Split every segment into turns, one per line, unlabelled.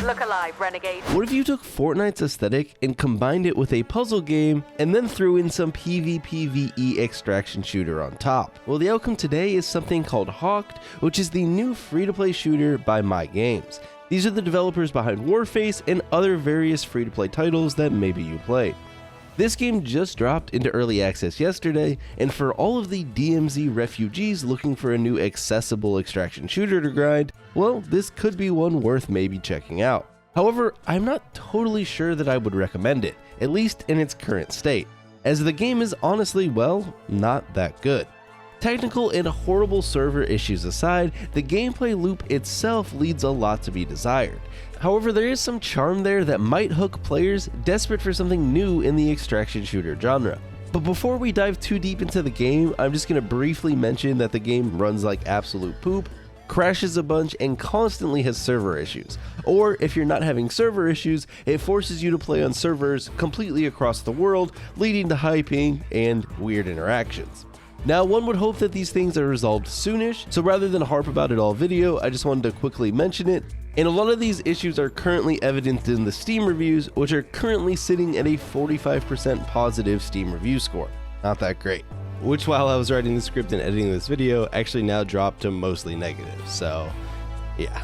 Look alive, renegade.
What if you took Fortnite's aesthetic and combined it with a puzzle game and then threw in some PvPvE extraction shooter on top? Well, the outcome today is something called Hawked, which is the new free-to-play shooter by My Games. These are the developers behind Warface and other various free-to-play titles that maybe you played. This game just dropped into early access yesterday, and for all of the DMZ refugees looking for a new accessible extraction shooter to grind, well, this could be one worth maybe checking out. However, I'm not totally sure that I would recommend it, at least in its current state, as the game is honestly, well, not that good. Technical and horrible server issues aside, the gameplay loop itself leaves a lot to be desired. However, there is some charm there that might hook players desperate for something new in the extraction shooter genre. But before we dive too deep into the game, I'm just going to briefly mention that the game runs like absolute poop, crashes a bunch, and constantly has server issues. Or if you're not having server issues, it forces you to play on servers completely across the world, leading to high ping and weird interactions. Now, one would hope that these things are resolved soonish, so rather than harp about it all video, I just wanted to quickly mention it. And a lot of these issues are currently evidenced in the Steam reviews, which are currently sitting at a 45% positive Steam review score. Not that great. Which, while I was writing the script and editing this video, actually now dropped to mostly negative. So, yeah.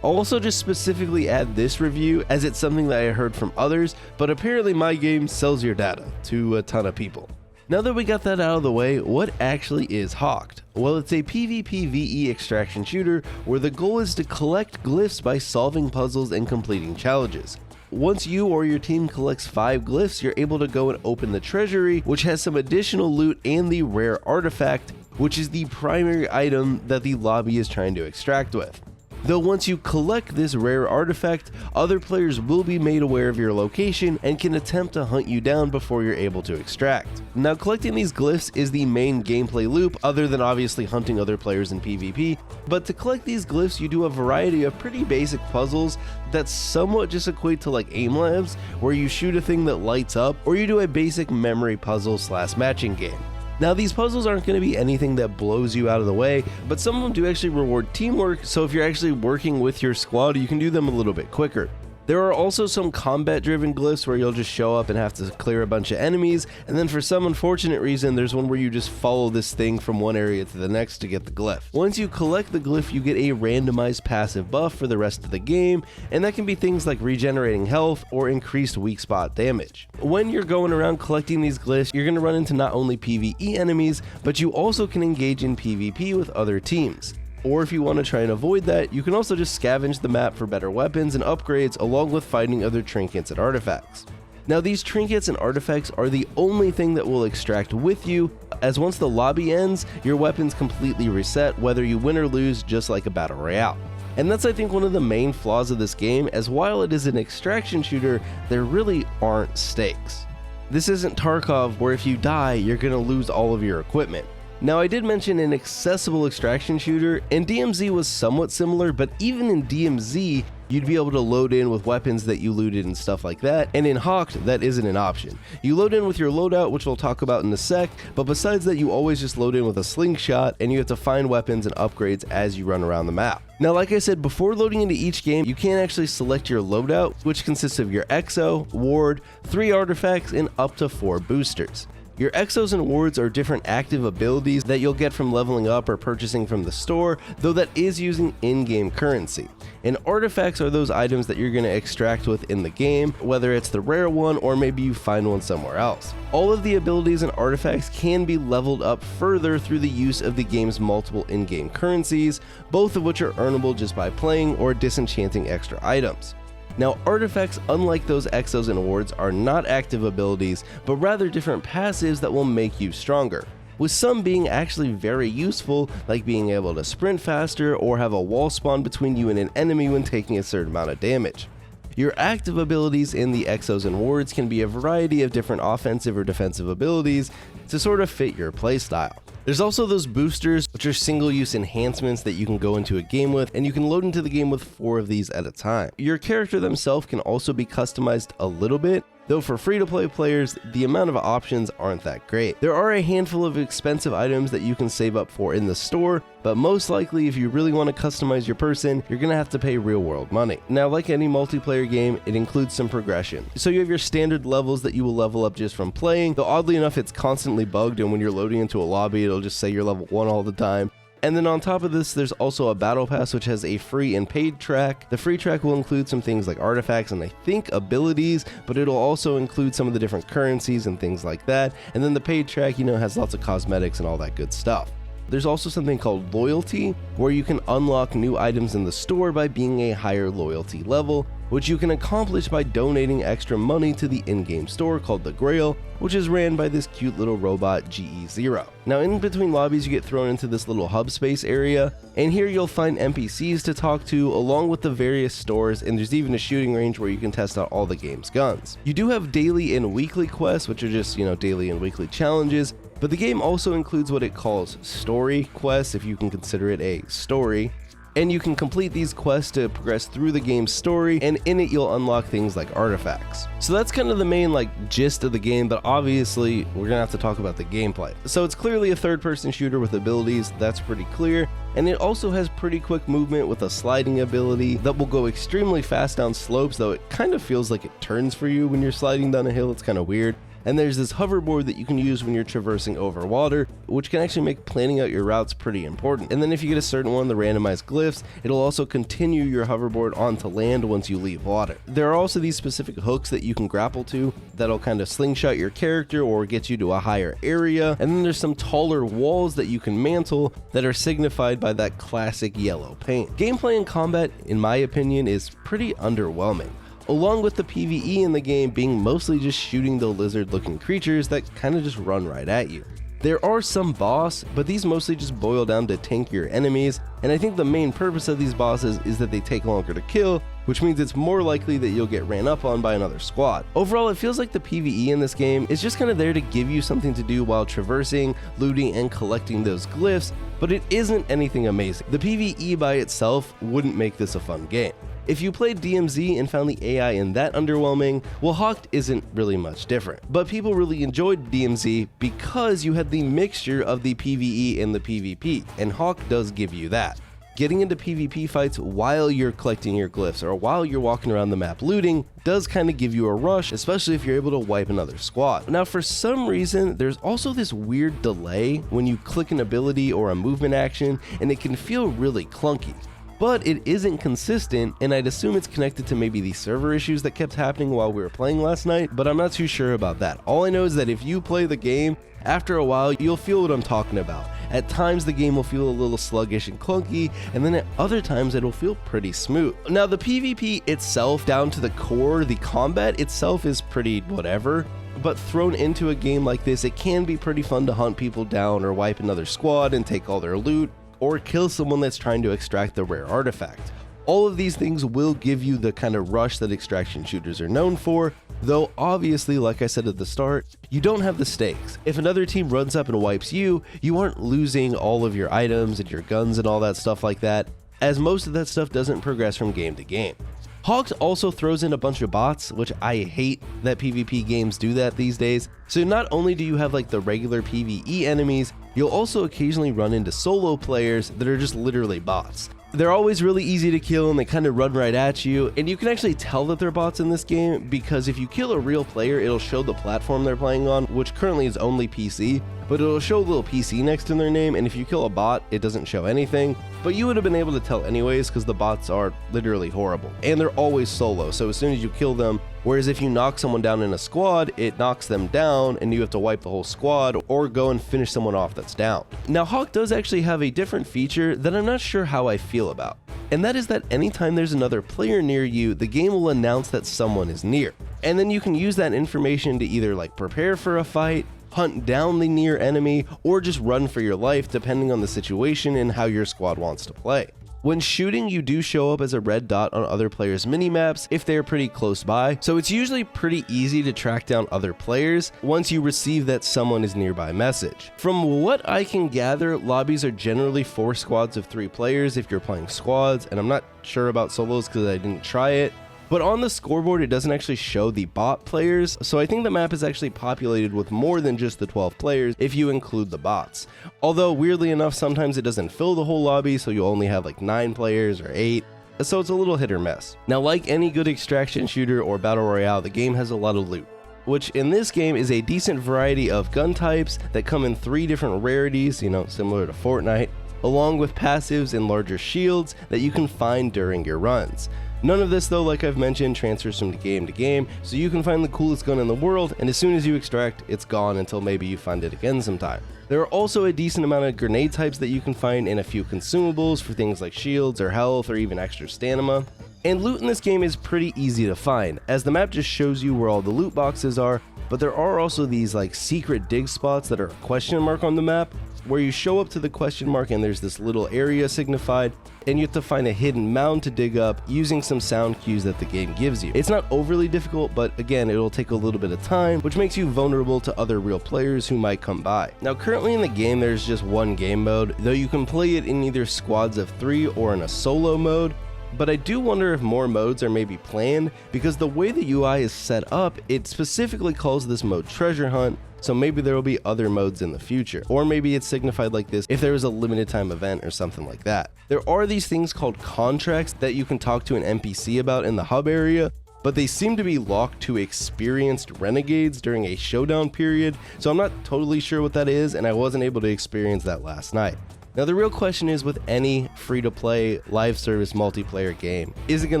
I'll also just specifically add this review as it's something that I heard from others, but apparently My Game sells your data to a ton of people. Now that we got that out of the way, what actually is Hawked? Well, it's a PvPvE extraction shooter where the goal is to collect glyphs by solving puzzles and completing challenges. Once you or your team collects 5 glyphs, you're able to go and open the treasury, which has some additional loot and the rare artifact, which is the primary item that the lobby is trying to extract with. Though once you collect this rare artifact, other players will be made aware of your location and can attempt to hunt you down before you're able to extract. Now, collecting these glyphs is the main gameplay loop, other than obviously hunting other players in PvP, but to collect these glyphs you do a variety of pretty basic puzzles that somewhat just equate to like aim labs, where you shoot a thing that lights up, or you do a basic memory puzzle / matching game. Now, these puzzles aren't going to be anything that blows you out of the way, but some of them do actually reward teamwork, so if you're actually working with your squad, you can do them a little bit quicker. There are also some combat-driven glyphs where you'll just show up and have to clear a bunch of enemies, and then for some unfortunate reason, there's one where you just follow this thing from one area to the next to get the glyph. Once you collect the glyph, you get a randomized passive buff for the rest of the game, and that can be things like regenerating health or increased weak spot damage. When you're going around collecting these glyphs, you're going to run into not only PvE enemies, but you also can engage in PvP with other teams. Or if you want to try and avoid that, you can also just scavenge the map for better weapons and upgrades along with finding other trinkets and artifacts. Now, these trinkets and artifacts are the only thing that will extract with you, as once the lobby ends, your weapons completely reset whether you win or lose, just like a battle royale. And that's, I think, one of the main flaws of this game, as while it is an extraction shooter, there really aren't stakes. This isn't Tarkov where if you die, you're going to lose all of your equipment. Now, I did mention an accessible extraction shooter, and DMZ was somewhat similar, but even in DMZ, you'd be able to load in with weapons that you looted and stuff like that, and in Hawked, that isn't an option. You load in with your loadout, which we'll talk about in a sec, but besides that, you always just load in with a slingshot, and you have to find weapons and upgrades as you run around the map. Now, like I said, before loading into each game, you can actually select your loadout, which consists of your exo, ward, 3 artifacts, and up to 4 boosters. Your exos and wards are different active abilities that you'll get from leveling up or purchasing from the store, though that is using in-game currency. And artifacts are those items that you're going to extract with in the game, whether it's the rare one or maybe you find one somewhere else. All of the abilities and artifacts can be leveled up further through the use of the game's multiple in-game currencies, both of which are earnable just by playing or disenchanting extra items. Now, artifacts, unlike those exos and wards, are not active abilities, but rather different passives that will make you stronger, with some being actually very useful, like being able to sprint faster or have a wall spawn between you and an enemy when taking a certain amount of damage. Your active abilities in the exos and wards can be a variety of different offensive or defensive abilities to sort of fit your playstyle. There's also those boosters, which are single-use enhancements that you can go into a game with, and you can load into the game with 4 of these at a time. Your character themselves can also be customized a little bit, though for free-to-play players, the amount of options aren't that great. There are a handful of expensive items that you can save up for in the store, but most likely if you really want to customize your person, you're going to have to pay real-world money. Now, like any multiplayer game, it includes some progression. So you have your standard levels that you will level up just from playing, though oddly enough, it's constantly bugged, and when you're loading into a lobby, it'll just say you're level 1 all the time. And then on top of this, there's also a battle pass which has a free and paid track. The free track will include some things like artifacts and I think abilities, but it'll also include some of the different currencies and things like that. And then the paid track, has lots of cosmetics and all that good stuff. There's also something called loyalty, where you can unlock new items in the store by being a higher loyalty level, which you can accomplish by donating extra money to the in-game store called the Grail, which is ran by this cute little robot GE0. Now, in between lobbies, you get thrown into this little hub space area, and here you'll find NPCs to talk to along with the various stores, and there's even a shooting range where you can test out all the game's guns. You do have daily and weekly quests, which are just, daily and weekly challenges, but the game also includes what it calls story quests, if you can consider it a story. And you can complete these quests to progress through the game's story, and in it you'll unlock things like artifacts. So that's kind of the main gist of the game, but obviously we're gonna have to talk about the gameplay. So it's clearly a third-person shooter with abilities, that's pretty clear, and it also has pretty quick movement with a sliding ability that will go extremely fast down slopes, though it kind of feels like it turns for you when you're sliding down a hill. It's kind of weird. And there's this hoverboard that you can use when you're traversing over water, which can actually make planning out your routes pretty important. And then if you get a certain one of the randomized glyphs, it'll also continue your hoverboard onto land once you leave water. There are also these specific hooks that you can grapple to that'll kind of slingshot your character or get you to a higher area. And then there's some taller walls that you can mantle that are signified by that classic yellow paint. Gameplay and combat, in my opinion, is pretty underwhelming, along with the PvE in the game being mostly just shooting the lizard-looking creatures that kind of just run right at you. There are some boss, but these mostly just boil down to tankier enemies, and I think the main purpose of these bosses is that they take longer to kill, which means it's more likely that you'll get ran up on by another squad. Overall, it feels like the PvE in this game is just kind of there to give you something to do while traversing, looting, and collecting those glyphs, but it isn't anything amazing. The PvE by itself wouldn't make this a fun game. If you played DMZ and found the AI in that underwhelming, well, Hawked isn't really much different. But people really enjoyed DMZ because you had the mixture of the PvE and the PvP, and Hawk does give you that. Getting into PvP fights while you're collecting your glyphs or while you're walking around the map looting does kind of give you a rush, especially if you're able to wipe another squad. Now, for some reason, there's also this weird delay when you click an ability or a movement action, and it can feel really clunky. But it isn't consistent, and I'd assume it's connected to maybe the server issues that kept happening while we were playing last night, but I'm not too sure about that. All I know is that if you play the game, after a while, you'll feel what I'm talking about. At times, the game will feel a little sluggish and clunky, and then at other times, it'll feel pretty smooth. Now, the PvP itself, down to the core, the combat itself is pretty whatever, but thrown into a game like this, it can be pretty fun to hunt people down or wipe another squad and take all their loot, or kill someone that's trying to extract the rare artifact. All of these things will give you the kind of rush that extraction shooters are known for, though obviously, like I said at the start, you don't have the stakes. If another team runs up and wipes you, you aren't losing all of your items and your guns and all that stuff like that, as most of that stuff doesn't progress from game to game. Hawked also throws in a bunch of bots, which I hate that PvP games do that these days. So not only do you have the regular PvE enemies, you'll also occasionally run into solo players that are just literally bots. They're always really easy to kill and they kind of run right at you, and you can actually tell that they're bots in this game because if you kill a real player, it'll show the platform they're playing on, which currently is only PC, but it'll show a little PC next to their name, and if you kill a bot, it doesn't show anything. But you would have been able to tell anyways because the bots are literally horrible, and they're always solo, so as soon as you kill them, whereas if you knock someone down in a squad, it knocks them down and you have to wipe the whole squad or go and finish someone off that's down. Now, Hawk does actually have a different feature that I'm not sure how I feel about, and that is that anytime there's another player near you, the game will announce that someone is near. And then you can use that information to either prepare for a fight, hunt down the near enemy, or just run for your life depending on the situation and how your squad wants to play. When shooting, you do show up as a red dot on other players' minimaps if they're pretty close by, so it's usually pretty easy to track down other players once you receive that someone is nearby message. From what I can gather, lobbies are generally 4 squads of 3 players if you're playing squads, and I'm not sure about solos because I didn't try it. But on the scoreboard, it doesn't actually show the bot players, so I think the map is actually populated with more than just the 12 players if you include the bots. Although, weirdly enough, sometimes it doesn't fill the whole lobby, so you'll only have like 9 players or 8. So it's a little hit or miss. Now, like any good extraction shooter or battle royale, the game has a lot of loot, which in this game is a decent variety of gun types that come in 3 different rarities, similar to Fortnite, along with passives and larger shields that you can find during your runs. None of this, though, like I've mentioned, transfers from game to game, so you can find the coolest gun in the world, and as soon as you extract, it's gone until maybe you find it again sometime. There are also a decent amount of grenade types that you can find in a few consumables for things like shields or health or even extra stamina. And loot in this game is pretty easy to find, as the map just shows you where all the loot boxes are, but there are also these like secret dig spots that are a question mark on the map, where you show up to the question mark and there's this little area signified, and you have to find a hidden mound to dig up using some sound cues that the game gives you. It's not overly difficult, but again, it'll take a little bit of time, which makes you vulnerable to other real players who might come by. Now, currently in the game, there's just one game mode, though you can play it in either squads of 3 or in a solo mode. But I do wonder if more modes are maybe planned, because the way the UI is set up, it specifically calls this mode Treasure Hunt, so maybe there will be other modes in the future. Or maybe it's signified like this if there is a limited time event or something like that. There are these things called contracts that you can talk to an NPC about in the hub area, but they seem to be locked to experienced renegades during a showdown period, so I'm not totally sure what that is, and I wasn't able to experience that last night. Now, the real question is, with any free-to-play live service multiplayer game, is it going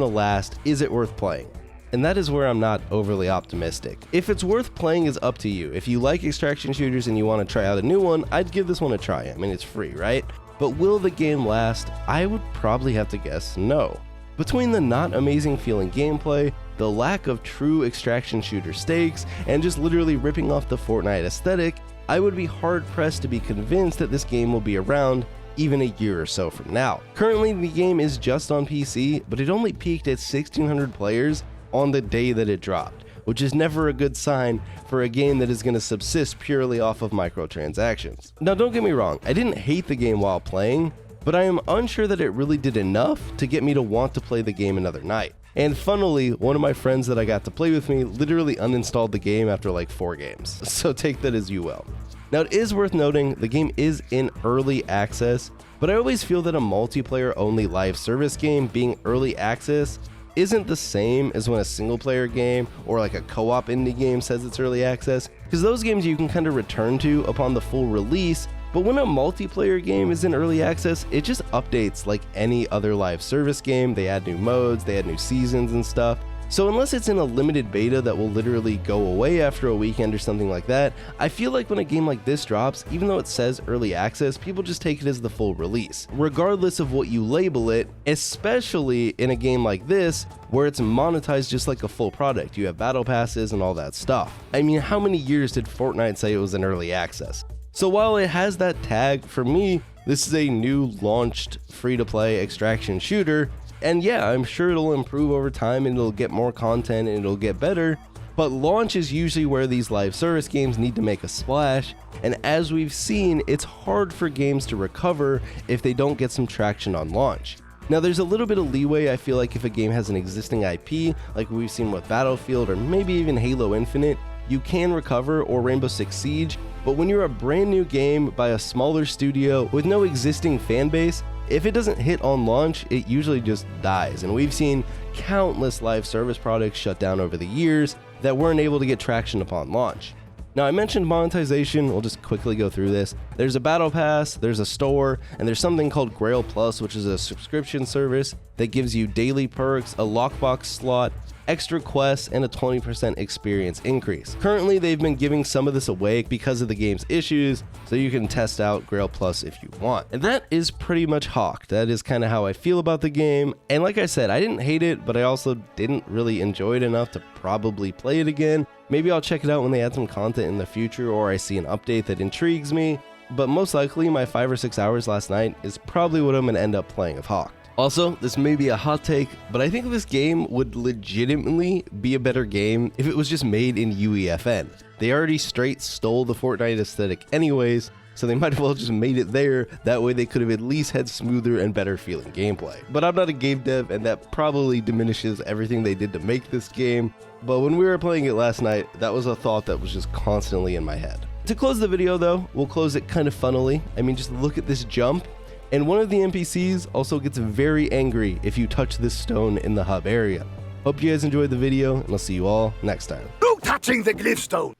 to last? Is it worth playing? And that is where I'm not overly optimistic. If it's worth playing is up to you. If you like extraction shooters and you want to try out a new one, I'd give this one a try. I mean, it's free, right? But will the game last? I would probably have to guess no. Between the not amazing feeling gameplay, the lack of true extraction shooter stakes, and just literally ripping off the Fortnite aesthetic, I would be hard-pressed to be convinced that this game will be around even a year or so from now. Currently, the game is just on PC, but it only peaked at 1,600 players on the day that it dropped, which is never a good sign for a game that is going to subsist purely off of microtransactions. Now, don't get me wrong, I didn't hate the game while playing, but I am unsure that it really did enough to get me to want to play the game another night. And funnily, one of my friends that I got to play with me literally uninstalled the game after like 4 games, so take that as you will. Now, it is worth noting the game is in early access, but I always feel that a multiplayer only live service game being early access isn't the same as when a single player game or like a co-op indie game says it's early access, because those games you can kind of return to upon the full release. But when a multiplayer game is in early access, it just updates like any other live service game. They add new modes, they add new seasons and stuff. So unless it's in a limited beta that will literally go away after a weekend or something like that, I feel like when a game like this drops, even though it says early access, people just take it as the full release, regardless of what you label it, especially in a game like this, where it's monetized just like a full product. You have battle passes and all that stuff. I mean, how many years did Fortnite say it was in early access? So while it has that tag, for me, this is a new launched free-to-play extraction shooter. And yeah, I'm sure it'll improve over time and it'll get more content and it'll get better, but launch is usually where these live service games need to make a splash, and as we've seen, it's hard for games to recover if they don't get some traction on launch. Now, there's a little bit of leeway, I feel like, if a game has an existing IP, like we've seen with Battlefield or maybe even Halo Infinite, you can recover, or Rainbow Six Siege, but when you're a brand new game by a smaller studio with no existing fan base, if it doesn't hit on launch, it usually just dies, and we've seen countless live service products shut down over the years that weren't able to get traction upon launch. Now, I mentioned monetization. We'll just quickly go through this. There's a battle pass, there's a store, and there's something called Grail Plus, which is a subscription service that gives you daily perks, a lockbox slot, extra quests, and a 20% experience increase. Currently, they've been giving some of this away because of the game's issues, so you can test out Grail Plus if you want. And that is pretty much Hawk. That is kind of how I feel about the game. And like I said, I didn't hate it, but I also didn't really enjoy it enough to probably play it again. Maybe I'll check it out when they add some content in the future, or I see an update that intrigues me. But most likely, my 5 or 6 hours last night is probably what I'm going to end up playing of Hawk. Also, this may be a hot take, but I think this game would legitimately be a better game if it was just made in UEFN. They already straight stole the Fortnite aesthetic anyways, so they might have well just made it there. That way they could have at least had smoother and better feeling gameplay. But I'm not a game dev, and that probably diminishes everything they did to make this game. But when we were playing it last night, that was a thought that was just constantly in my head. To close the video though, we'll close it kind of funnily. I mean, just look at this jump. And one of the NPCs also gets very angry if you touch this stone in the hub area. Hope you guys enjoyed the video, and I'll see you all next time.
No touching the glyph stone!